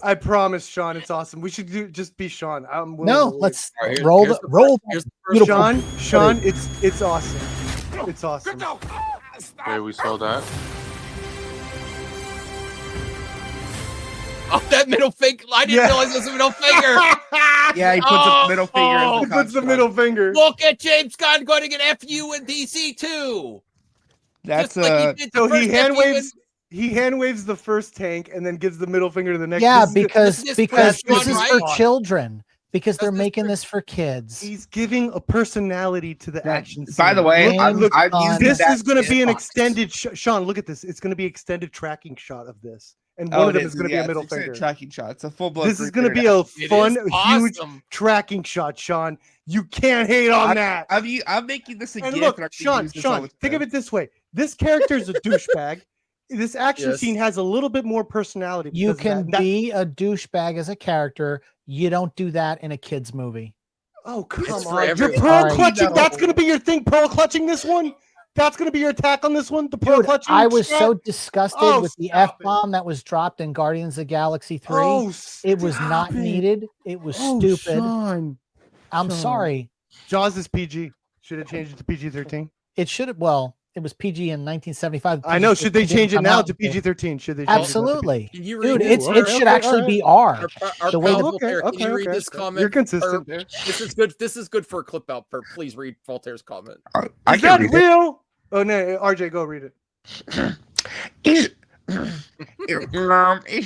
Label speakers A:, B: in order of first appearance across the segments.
A: I promise, Sean, it's awesome. We should just be Sean. I'm willing
B: No,
A: to
B: let's
C: All right,
B: roll
C: here's
B: the
C: the
B: roll.
C: first
B: Beautiful.
A: Sean, it's awesome. It's awesome.
D: Okay, we saw that.
C: Oh, that middle finger! I didn't realize it was a middle finger.
E: Yeah, he puts a middle finger.
C: Oh,
E: as
A: He puts the middle finger.
C: Look at James Gunn going to get FU in DC too.
E: That's
C: Just like he did the
A: So he
C: first
A: hand
C: FU
A: waves. He hand waves the first tank and then gives the middle finger to the next.
B: Yeah,
A: This is-
B: because
C: this is
B: this
C: Fun,
B: is
C: right?
B: for children. Because they're
C: This is
B: making
C: for-
B: this for kids.
A: he's giving a personality to the action.
E: By
A: scene.
E: the way,
B: James
E: I'm
B: Gunn.
E: using
A: This
E: that
A: is going to be an
E: box.
A: extended. Sean, look at this. It's going to be extended tracking shot of this, and
E: Oh,
A: one of
E: it
A: them is going to be
E: yeah,
A: a middle
E: it's an
A: finger.
E: tracking shot. It's a full blown.
A: This is going to be a
C: It
A: fun,
C: is
A: huge
C: awesome.
A: tracking shot, Sean. You can't hate on that.
E: I'm making this a
A: And
E: gift.
A: look,
E: and I can
A: Sean,
E: use this all
A: Sean,
E: the
A: think
E: time.
A: of it this way: this character is a douchebag. This action
C: Yes.
A: scene has a little bit more personality.
B: You
A: because of
B: can
A: that.
B: be a douchebag as a character. You don't do that in a kid's movie.
A: Oh, come
C: It's for
A: on! You're
C: everyone.
A: pearl
B: Alright.
A: clutching.
E: No.
A: That's going to be your thing. Pearl clutching this one. That's going to be your attack on this one. The pearl
B: Dude,
A: clutching.
B: I was
A: shot?
B: so disgusted
A: Oh,
B: with the
A: stop it.
B: F-bomb that was dropped in Guardians of the Galaxy 3.
A: Oh,
B: It was
A: stop
B: not
A: it.
B: needed. It was
A: Oh,
B: stupid.
A: Sean.
B: I'm
A: Sean.
B: sorry.
A: Jaws is PG. Should have changed it to PG-13.
B: It should have. Well, it was PG in 1975.
A: I know. Should they
B: PG-13
A: change it
B: didn't
A: now
B: come
A: to
B: out until-
A: PG-13? Should they? Change
B: Absolutely,
C: Can you
B: dude.
C: read
B: It
C: this?
B: should actually be R.
C: Our
B: The way the-
C: powerful player, can you read this
A: okay.
C: comment?
A: You're consistent.
C: Or- This is good. This is good for a clip out. Please read Voltaire's comment.
E: I
A: Is
E: can
A: that
E: read it.
A: real? Oh no, RJ, go read it.
E: Is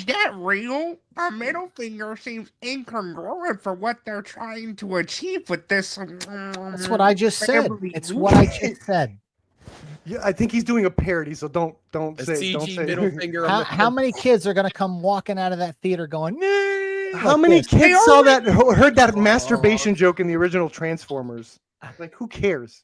E: that real? A middle finger seems incongruent for what they're trying to achieve with this.
B: That's what I just said.
E: family
B: It's what I
E: unit.
B: just said.
A: Yeah, I think he's doing a parody, so don't
C: A
A: say. Don't
C: CG
A: say.
C: middle finger. on
B: How
C: the-
B: many kids are gonna come walking out of that theater going? "Nee,"
A: How
B: like
A: many
B: this?
A: kids
E: They
A: saw
E: already-
A: that? Heard that masturbation joke in the original Transformers? Like, who cares?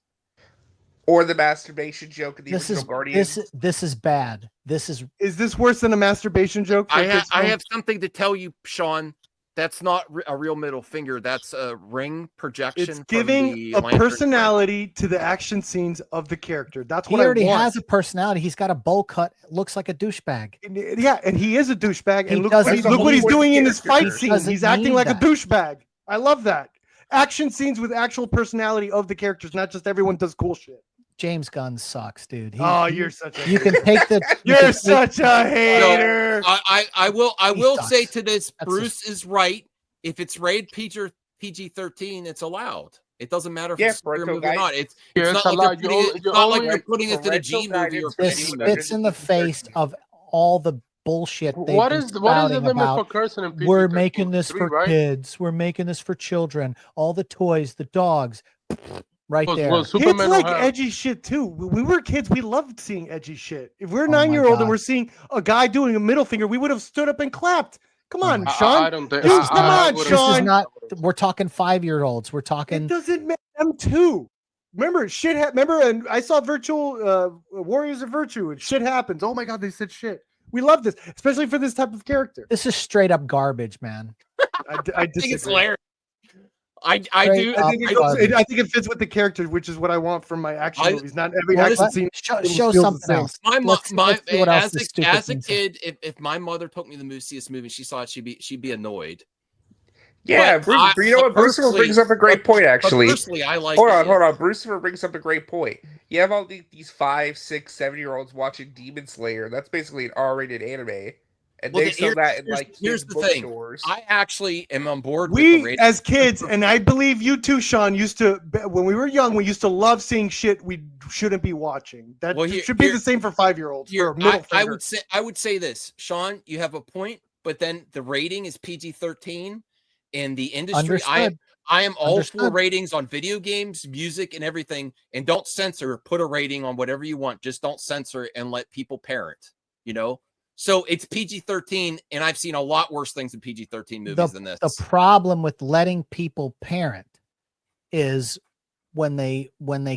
E: Or the masturbation joke in the
B: This
E: original
B: is
E: Guardians.
B: this is bad. This is
A: Is this worse than a masturbation joke? for a
C: I
A: kids' film?
C: have something to tell you, Sean. That's not a real middle finger. That's a ring projection.
A: It's
C: from
A: giving
C: the
A: a
C: lantern
A: personality to the action scenes of the character. That's
B: he
A: what I
B: already
A: want.
B: has a personality. He's got a bowl cut. Looks like a douchebag.
A: Yeah, and he is a douchebag.
B: He
A: And look
B: doesn't
A: what he's
E: need
A: doing in this
E: character.
A: fight
E: He
A: scene.
B: doesn't
A: He's acting
B: need
A: like
B: that.
A: a douchebag. I love that. Action scenes with actual personality of the characters, not just everyone does cool shit.
B: James Gunn sucks, dude.
A: Oh, you're such a
B: You can take the. you
A: you're
B: can take-
A: such a hater.
C: I
B: He
C: will
B: sucks.
C: say to this,
B: That's
C: Bruce is right. If it's rated PG-13, it's allowed. It doesn't matter if
E: Yeah,
C: it's a superhero
E: parental
C: movie or
E: guide.
C: not. It's
D: Yeah,
C: not
D: it's
C: like
D: allowed.
C: you're putting it, it's not like
D: only-
C: you're putting this in a G
E: parental
C: movie or
E: guidance
C: a
B: This
E: is
C: PG movie.
B: spits in the face of all the bullshit they've
D: What
B: been
D: is the
B: spouting
D: limit
B: about.
D: for cursing in PG-13?
B: We're making this
D: 3,
B: for
D: right?
B: kids. We're making this for children. All the toys, the dogs, right
D: Was-
B: there.
D: was
A: Kids
D: Superman
A: like
D: will have-
A: edgy shit too. When we were kids, we loved seeing edgy shit. If we're
B: Oh my
A: 9-year-old and
B: God.
A: we're seeing a guy doing a middle finger, we would have stood up and clapped. Come
B: Oh
A: on,
B: my
A: Sean.
D: I don't think.
A: Dude,
D: I-
A: come
D: I
A: on,
D: would've-
B: This
A: Sean.
B: is not. We're talking 5-year-olds. We're
A: It
B: talking.
A: doesn't make them too. Remember, shit. Remember, and I saw virtual Warriors of Virtue, and shit happens. Oh my god, they said shit. We love this, especially for this type of character.
B: This is straight up garbage, man.
A: I
C: I think it's
A: disagree.
C: hilarious. I
B: Straight
C: do.
B: up
A: I think,
B: garbage.
A: I think it fits with the character, which is what I want from my action
C: I-
A: movies. Not every
B: Well,
A: action scene.
B: show
A: feels the
B: something
A: same.
B: else.
C: My, mo-
B: Let's see what else
C: as,
B: this
C: a,
B: stupid
C: as a
B: thing says.
C: kid, if my mother took me to the see this movie, and she saw it, she'd be annoyed.
E: Yeah,
C: But
E: Bruce,
C: I-
E: you know what?
C: but
E: Brucifer
C: personally-
E: brings up a great point,
C: But
E: actually.
C: personally, I like.
E: Hold
C: it.
E: on. Brucifer brings up a great point. You have all these 5, 6, 7-year-olds watching Demon Slayer. That's basically an R-rated anime, and
C: Well,
E: they
C: then
E: sell that in
C: here's-
E: like
C: here's
E: kids'
C: the thing.
E: bookstores.
C: I actually am on board with the
A: We,
C: rating.
A: as kids, and I believe you too, Sean, used to, when we were young, we used to love seeing shit we shouldn't be watching. That
C: Well,
A: should be the same for 5-year-olds.
C: Here,
A: For middle
C: I
A: finger.
C: would say this, Sean. You have a point, but then the rating is PG-13 in the industry.
B: Understood.
C: I am all for
B: Understood.
C: ratings on video games, music, and everything. And don't censor. Put a rating on whatever you want. Just don't censor it and let people parent. You know. So it's PG-13, and I've seen a lot worse things in PG-13 movies than this.
B: The problem with letting people parent is when they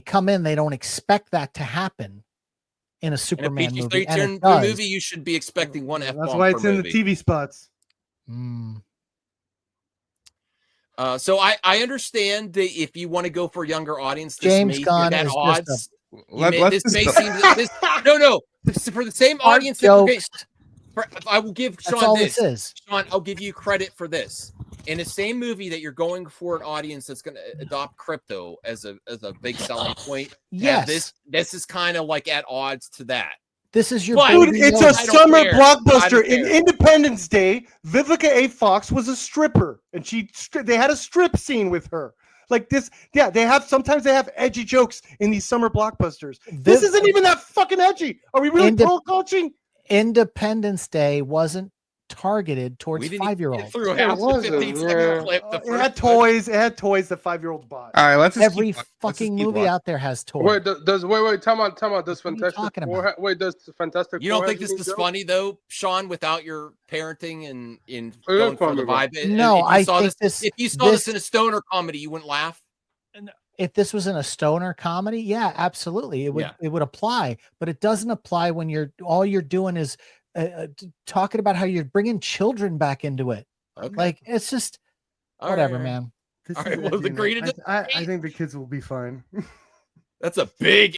B: come in, they don't expect that to happen in a
C: in a
B: Superman movie. And
C: PG-13
B: it does.
C: movie, you should be expecting one F-bomb
A: That's why
C: per
A: it's in the
C: movie.
A: TV spots.
B: Mm.
C: So I understand that if you want to go for a younger audience, this
B: James
C: may
B: Gunn
C: be at
B: is just
C: odds.
E: Let's
C: This may seem no. For the same
B: Art
C: audience that we're getting,
B: jokes.
C: I will give
B: That's
C: Sean
B: all
C: this.
B: this is.
C: Sean, I'll give you credit for this. In the same movie that you're going for an audience that's going to adopt crypto as a big selling point.
B: Yes.
C: This is kind of like at odds to that.
B: This is your
C: But-
A: Dude,
B: baby
A: it's
B: Yoda.
A: a
C: I don't
A: summer
C: care.
A: blockbuster.
C: I don't
A: In
C: care.
A: Independence Day, Vivica A. Fox was a stripper, and they had a strip scene with her. Like this, yeah. Sometimes they have edgy jokes in these summer blockbusters. This isn't even that fucking edgy. Are we really pro coaching?
B: Independence Day wasn't targeted towards
C: We didn't even
B: 5-year-olds.
C: get through
D: It
C: half the
D: wasn't,
C: 15-second
D: yeah.
C: clip. The
A: It
C: first
A: had toys. It had toys that 5-year-olds bought.
E: All right, let's just
B: Every
E: keep going. Let's just
B: fucking
E: keep
B: movie
E: going.
B: out there has toys.
D: Wait, wait, time out. Does
B: What are you
D: Fantastic
B: talking
D: Four
B: about?
D: wait, does Fantastic
C: You
D: Four
C: don't think
D: have
C: this
D: any
C: is
D: jokes?
C: funny though, Sean, without your parenting and in
D: It is
C: going for
D: funny,
C: the
D: bro.
C: vibe?
B: No,
C: if you
B: I
C: saw
B: think
C: if you saw this in a stoner comedy, you wouldn't laugh.
B: If this was in a stoner comedy, yeah, absolutely, it would
C: Yeah.
B: it would apply. But it doesn't apply when all you're doing is talking about how you're bringing children back into it.
C: Okay.
B: Like it's just
C: All
B: whatever,
C: right.
B: man.
A: This
C: All
A: is
C: right, well,
A: edgy
C: agree to
A: enough. I think the kids will be fine.
C: That's a big